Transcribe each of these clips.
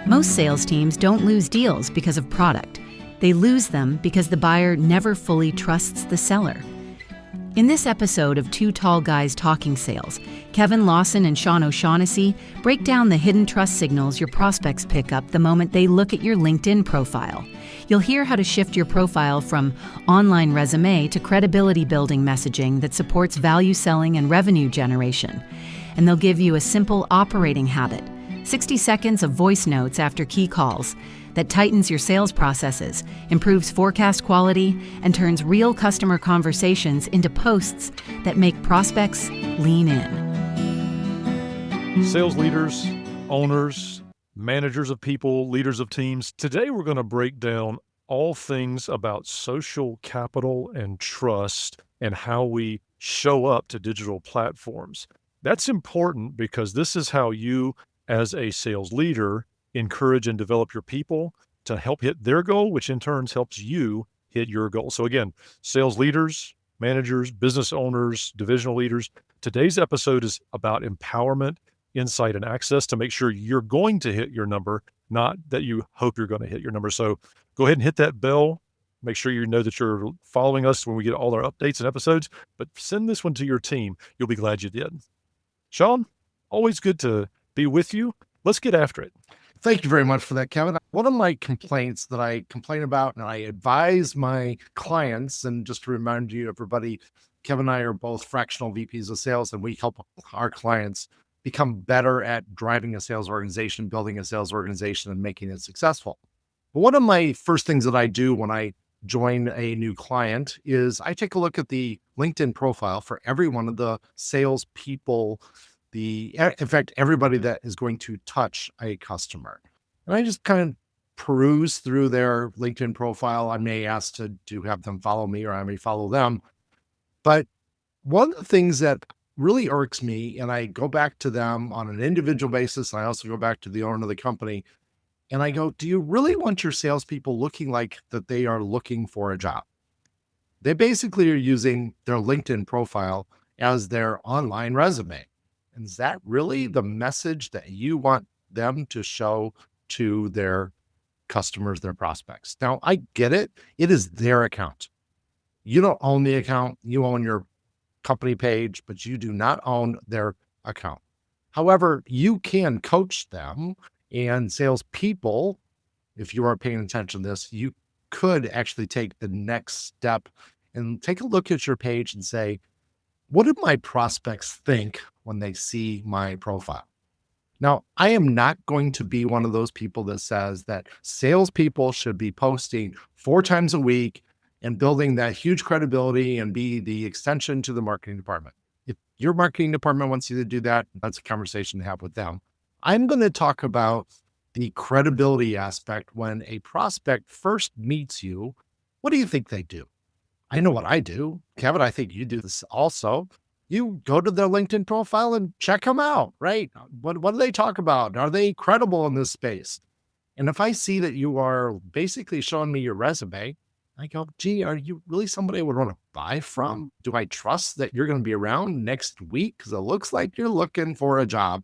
Most sales teams don't lose deals because of product. They lose them because the buyer never fully trusts the seller. In this episode of Two Tall Guys Talking Sales, Kevin Lawson and Sean O'Shaughnessey break down the hidden trust signals your prospects pick up the moment they look at your LinkedIn profile. You'll hear how to shift your profile from online resume to credibility-building messaging that supports value selling and revenue generation. And they'll give you a simple operating habit, 60 seconds of voice notes after key calls, that tightens your sales processes, improves forecast quality, and turns real customer conversations into posts that make prospects lean in. Sales leaders, owners, managers of people, leaders of teams. Today we're going to break down all things about social capital and trust and how we show up to digital platforms. That's important because this is how you, as a sales leader, encourage and develop your people to help hit their goal, which in turn helps you hit your goal. So again, sales leaders, managers, business owners, divisional leaders, today's episode is about empowerment, insight, and access to make sure you're going to hit your number, not that you hope you're going to hit your number. So go ahead and hit that bell. Make sure you know that you're following us when we get all our updates and episodes, but send this one to your team. You'll be glad you did. Sean, always good to be with you. Let's get after it. Thank you very much for that, Kevin. One of my complaints that I complain about and I advise my clients, and just to remind you, everybody, Kevin and I are both fractional VPs of sales, and we help our clients become better at driving a sales organization, building a sales organization, and making it successful. But one of my first things that I do when I join a new client is I take a look at the LinkedIn profile for every one of the sales people, in fact, everybody that is going to touch a customer. And I just kind of peruse through their LinkedIn profile. I may ask to have them follow me, or I may follow them. But one of the things that really irks me, and I go back to them on an individual basis, and I also go back to the owner of the company, and I go, do you really want your salespeople looking like that they are looking for a job? They basically are using their LinkedIn profile as their online resume. And is that really the message that you want them to show to their customers, their prospects? Now, I get it. It is their account. You don't own the account. You own your company page, but you do not own their account. However, you can coach them, and salespeople, if you aren't paying attention to this, you could actually take the next step and take a look at your page and say, what do my prospects think when they see my profile? Now, I am not going to be one of those people that says that salespeople should be posting 4 times a week and building that huge credibility and be the extension to the marketing department. If your marketing department wants you to do that, that's a conversation to have with them. I'm going to talk about the credibility aspect when a prospect first meets you. What do you think they do? I know what I do. Kevin, I think you do this also. You go to their LinkedIn profile and check them out, right? What do they talk about? Are they credible in this space? And if I see that you are basically showing me your resume, I go, gee, are you really somebody I would want to buy from? Do I trust that you're going to be around next week? Because it looks like you're looking for a job,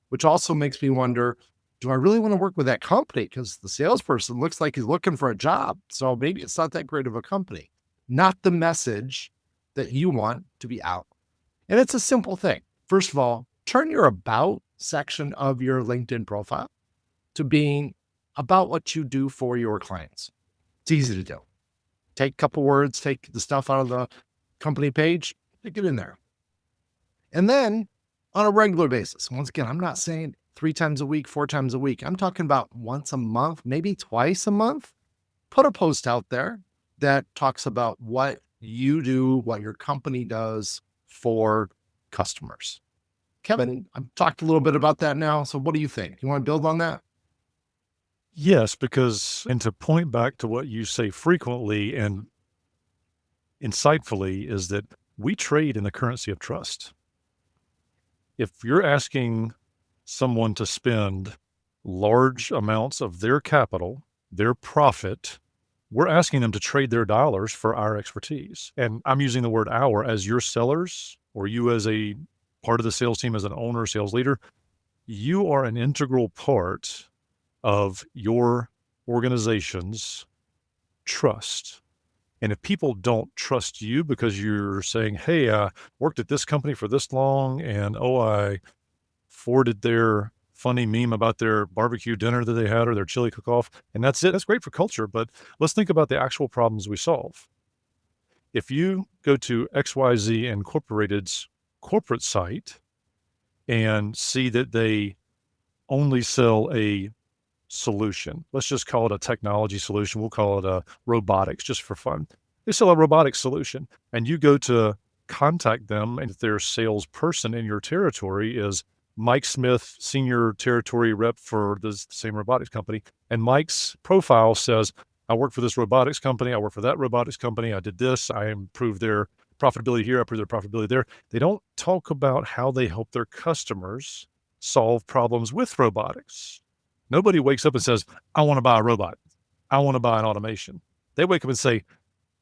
which also makes me wonder, do I really want to work with that company? Because the salesperson looks like he's looking for a job. So maybe it's not that great of a company. Not the message that you want to be out. And it's a simple thing. First of all, turn your about section of your LinkedIn profile to being about what you do for your clients. It's easy to do. Take a couple words, take the stuff out of the company page, stick it in there. And then on a regular basis, once again, I'm not saying 3 times a week, 4 times a week. I'm talking about once a month, maybe twice a month. Put a post out there that talks about what you do, what your company does for customers. Kevin, I've talked a little bit about that now. So what do you think? You want to build on that? Yes, because, and to point back to what you say frequently and insightfully, is that we trade in the currency of trust. If you're asking someone to spend large amounts of their capital, their profit, we're asking them to trade their dollars for our expertise. And I'm using the word our as your sellers, or you as a part of the sales team, as an owner, sales leader. You are an integral part of your organization's trust. And if people don't trust you because you're saying, hey, I worked at this company for this long and, I forwarded their funny meme about their barbecue dinner that they had or their chili cook-off, and that's it. That's great for culture, but let's think about the actual problems we solve. If you go to XYZ Incorporated's corporate site and see that they only sell a solution, let's just call it a technology solution. We'll call it a robotics just for fun. They sell a robotics solution, and you go to contact them, and their salesperson in your territory is Mike Smith, senior territory rep for the same robotics company. And Mike's profile says, I work for this robotics company. I work for that robotics company. I did this. I improved their profitability here. I improved their profitability there. They don't talk about how they help their customers solve problems with robotics. Nobody wakes up and says, I want to buy a robot. I want to buy an automation. They wake up and say,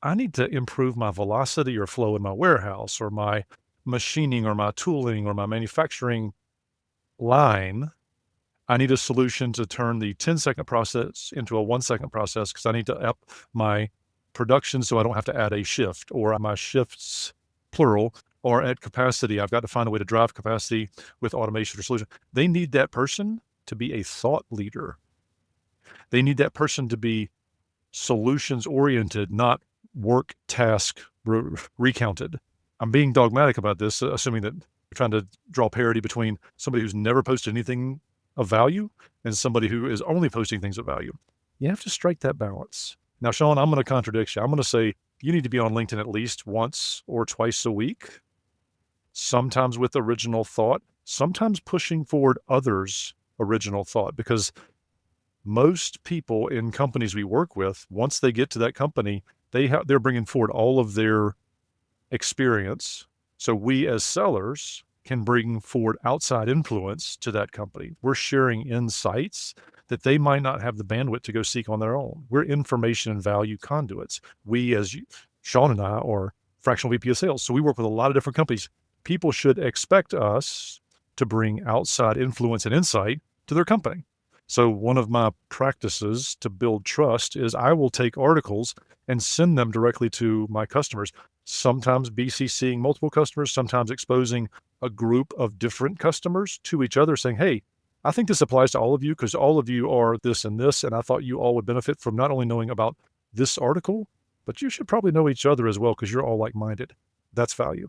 I need to improve my velocity or flow in my warehouse or my machining or my tooling or my manufacturing line. I need a solution to turn the 10-second process into a 1-second process because I need to up my production so I don't have to add a shift or my shifts, plural, or at capacity. I've got to find a way to drive capacity with automation or solution. They need that person to be a thought leader. They need that person to be solutions-oriented, not work task recounted. I'm being dogmatic about this, assuming that we're trying to draw parity between somebody who's never posted anything of value and somebody who is only posting things of value. You have to strike that balance. Now, Sean, I'm going to contradict you. I'm going to say you need to be on LinkedIn at least once or twice a week, sometimes with original thought, sometimes pushing forward others' original thought, because most people in companies we work with, once they get to that company, they're bringing forward all of their experience. So we as sellers can bring forward outside influence to that company. We're sharing insights that they might not have the bandwidth to go seek on their own. We're information and value conduits. We, as Sean and I, are fractional VP of sales. So we work with a lot of different companies. People should expect us to bring outside influence and insight to their company. So one of my practices to build trust is I will take articles and send them directly to my customers, sometimes BCCing multiple customers, sometimes exposing a group of different customers to each other, saying, hey, I think this applies to all of you because all of you are this and this, and I thought you all would benefit from not only knowing about this article, but you should probably know each other as well because you're all like-minded. That's value.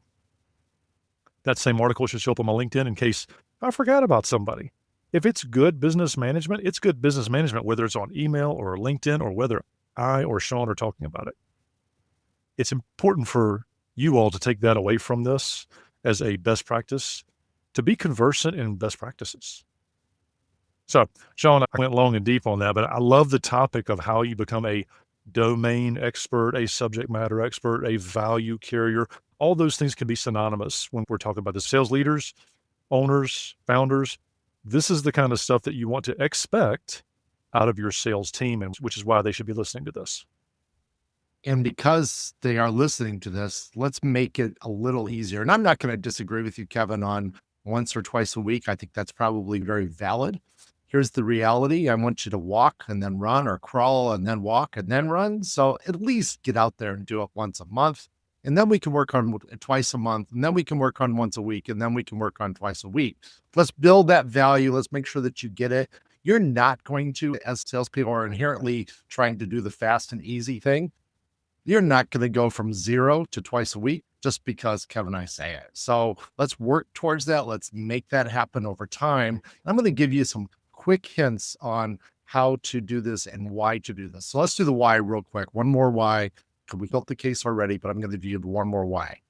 That same article should show up on my LinkedIn in case I forgot about somebody. If it's good business management, it's good business management, whether it's on email or LinkedIn or whether I or Sean are talking about it. It's important for you all to take that away from this as a best practice, to be conversant in best practices. So, Sean, I went long and deep on that, but I love the topic of how you become a domain expert, a subject matter expert, a value carrier. All those things can be synonymous when we're talking about the sales leaders, owners, founders. This is the kind of stuff that you want to expect out of your sales team, and which is why they should be listening to this. And because they are listening to this, let's make it a little easier. And I'm not going to disagree with you, Kevin, on once or twice a week. I think that's probably very valid. Here's the reality. I want you to walk and then run, or crawl and then walk and then run. So at least get out there and do it once a month. And then we can work on twice a month. And then we can work on once a week. And then we can work on twice a week. Let's build that value. Let's make sure that you get it. You're not going to, as salespeople are inherently trying to do the fast and easy thing, you're not going to go from 0 to twice a week just because Kevin and I say it. So let's work towards that. Let's make that happen over time. I'm going to give you some quick hints on how to do this and why to do this. So let's do the why real quick. One more why. We built the case already, but I'm going to give you one more why.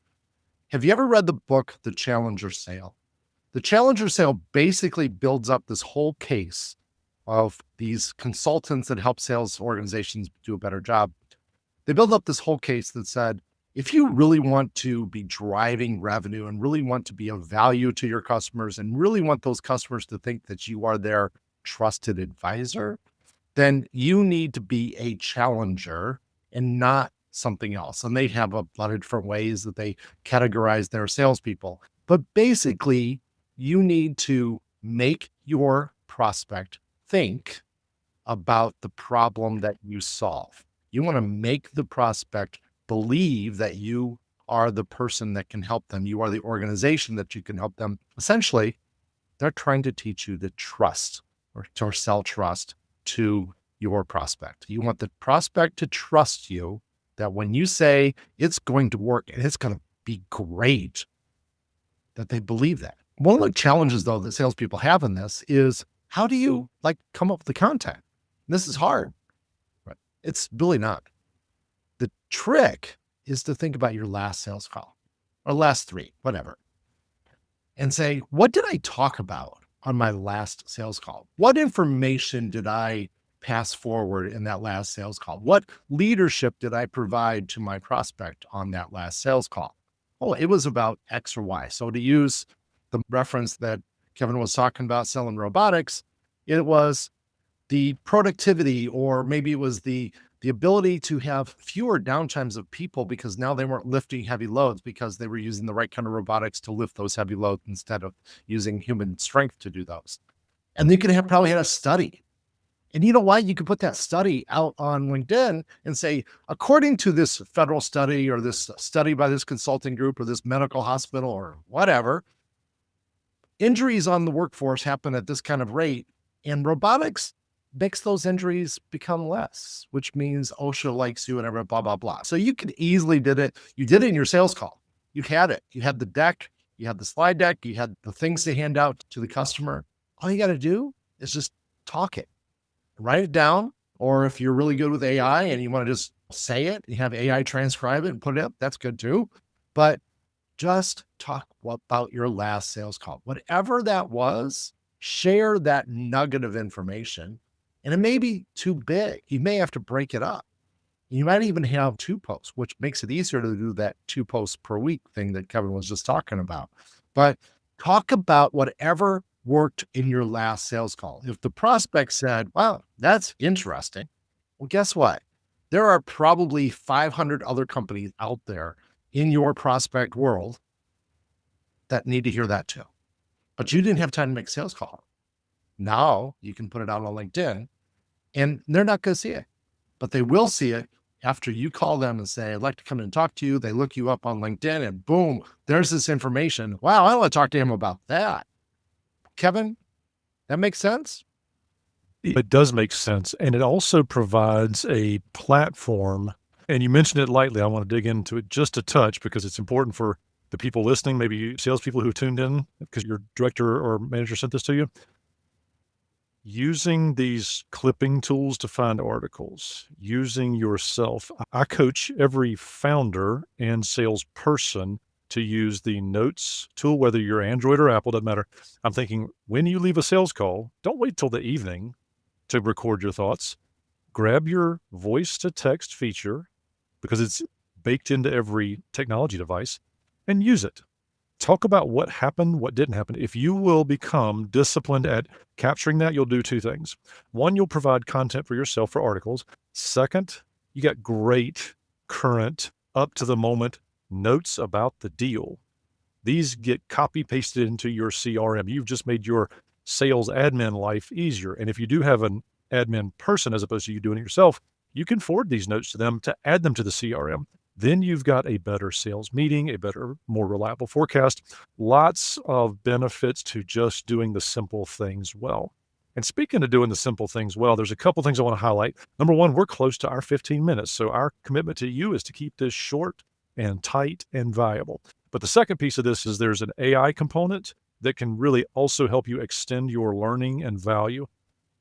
Have you ever read the book, The Challenger Sale? The Challenger Sale basically builds up this whole case of these consultants that help sales organizations do a better job. They build up this whole case that said, if you really want to be driving revenue and really want to be of value to your customers and really want those customers to think that you are their trusted advisor, then you need to be a challenger and not something else. And they have a lot of different ways that they categorize their salespeople. But basically, you need to make your prospect think about the problem that you solve. You want to make the prospect believe that you are the person that can help them. You are the organization that you can help them. Essentially, they're trying to teach you to trust or sell trust to your prospect. You want the prospect to trust you that when you say it's going to work and it's going to be great, that they believe that. One of the challenges, though, that salespeople have in this is how do you come up with the content? This is hard. Right? It's really not. The trick is to think about your last sales call or last three, whatever, and say, what did I talk about on my last sales call? What information did I pass forward in that last sales call? What leadership did I provide to my prospect on that last sales call? Oh, it was about X or Y. So to use the reference that Kevin was talking about selling robotics, it was the productivity, or maybe it was the ability to have fewer downtimes of people because now they weren't lifting heavy loads because they were using the right kind of robotics to lift those heavy loads instead of using human strength to do those. And you could have probably had a study. And you know why? You could put that study out on LinkedIn and say, according to this federal study or this study by this consulting group or this medical hospital or whatever, injuries on the workforce happen at this kind of rate, and robotics makes those injuries become less, which means OSHA likes you and everything, blah, blah, blah. So you could easily did it. You did it in your sales call. You had it. You had the deck. You had the slide deck. You had the things to hand out to the customer. All you got to do is just talk it, write it down. Or if you're really good with AI and you want to just say it, you have AI transcribe it and put it up. That's good too. But just talk about your last sales call. Whatever that was, share that nugget of information. And it may be too big. You may have to break it up. You might even have 2 posts, which makes it easier to do that 2 posts per week thing that Kevin was just talking about. But talk about whatever worked in your last sales call. If the prospect said, wow, that's interesting. Well, guess what? There are probably 500 other companies out there in your prospect world that need to hear that too. But you didn't have time to make a sales call. Now you can put it out on LinkedIn and they're not going to see it, but they will see it after you call them and say, I'd like to come in and talk to you. They look you up on LinkedIn and boom, there's this information. Wow, I want to talk to him about that. Kevin, that makes sense? It does make sense. And it also provides a platform. And you mentioned it lightly. I want to dig into it just a touch because it's important for the people listening, maybe salespeople who tuned in because your director or manager sent this to you. Using these clipping tools to find articles, using yourself. I coach every founder and salesperson to use the notes tool, whether you're Android or Apple, doesn't matter. I'm thinking when you leave a sales call, don't wait till the evening to record your thoughts. Grab your voice to text feature because it's baked into every technology device and use it. Talk about what happened, what didn't happen. If you will become disciplined at capturing that, you'll do 2 things. 1, you'll provide content for yourself for articles. 2nd, you got great, current, up to the moment notes about the deal. These get copy pasted into your CRM. You've just made your sales admin life easier. And if you do have an admin person, as opposed to you doing it yourself, you can forward these notes to them to add them to the CRM. Then you've got a better sales meeting, a better, more reliable forecast. Lots of benefits to just doing the simple things well. And speaking of doing the simple things well, there's a couple things I want to highlight. Number 1, we're close to our 15 minutes. So our commitment to you is to keep this short and tight and valuable. But the second piece of this is there's an AI component that can really also help you extend your learning and value.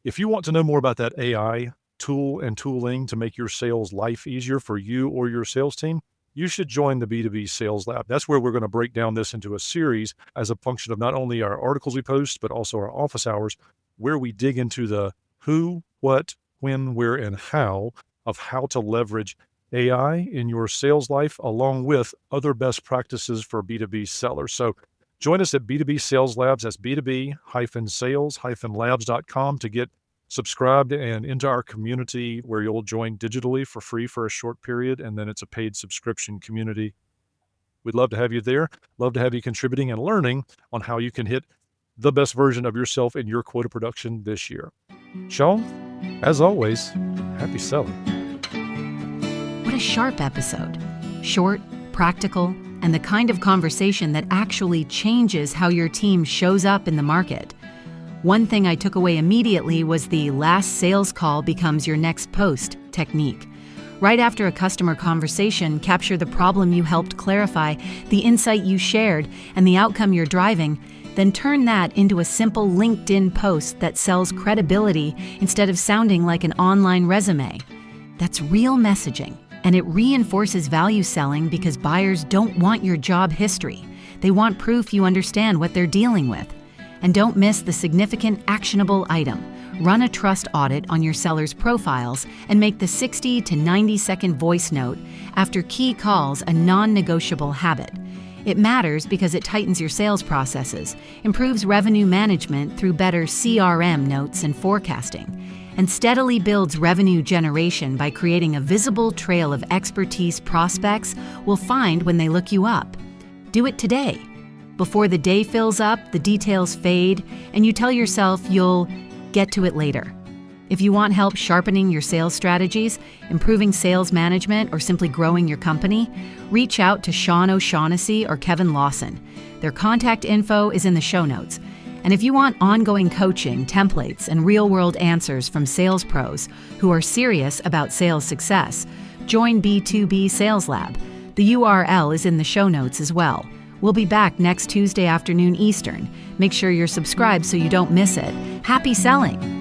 If you want to know more about that AI tool and tooling to make your sales life easier for you or your sales team, you should join the B2B Sales Lab. That's where we're going to break down this into a series as a function of not only our articles we post, but also our office hours, where we dig into the who, what, when, where, and how of how to leverage AI in your sales life, along with other best practices for B2B sellers. So join us at B2B Sales Labs. That's B2B-sales-labs.com to get subscribed and into our community where you'll join digitally for free for a short period. And then it's a paid subscription community. We'd love to have you there. Love to have you contributing and learning on how you can hit the best version of yourself in your quota production this year. Sean? As always, happy selling. What a sharp episode. Short, practical, and the kind of conversation that actually changes how your team shows up in the market. One thing I took away immediately was the last sales call becomes your next post technique. Right after a customer conversation, capture the problem you helped clarify, the insight you shared, and the outcome you're driving, then turn that into a simple LinkedIn post that sells credibility instead of sounding like an online resume. That's real messaging, and it reinforces value selling because buyers don't want your job history. They want proof you understand what they're dealing with. And don't miss the significant actionable item. Run a trust audit on your seller's profiles and make the 60 to 90-second voice note after key calls a non-negotiable habit. It matters because it tightens your sales processes, improves revenue management through better CRM notes and forecasting, and steadily builds revenue generation by creating a visible trail of expertise prospects will find when they look you up. Do it today. Before the day fills up, the details fade, and you tell yourself you'll get to it later. If you want help sharpening your sales strategies, improving sales management, or simply growing your company, reach out to Sean O'Shaughnessey or Kevin Lawson. Their contact info is in the show notes. And if you want ongoing coaching, templates, and real-world answers from sales pros who are serious about sales success, join B2B Sales Lab. The URL is in the show notes as well. We'll be back next Tuesday afternoon Eastern. Make sure you're subscribed so you don't miss it. Happy selling!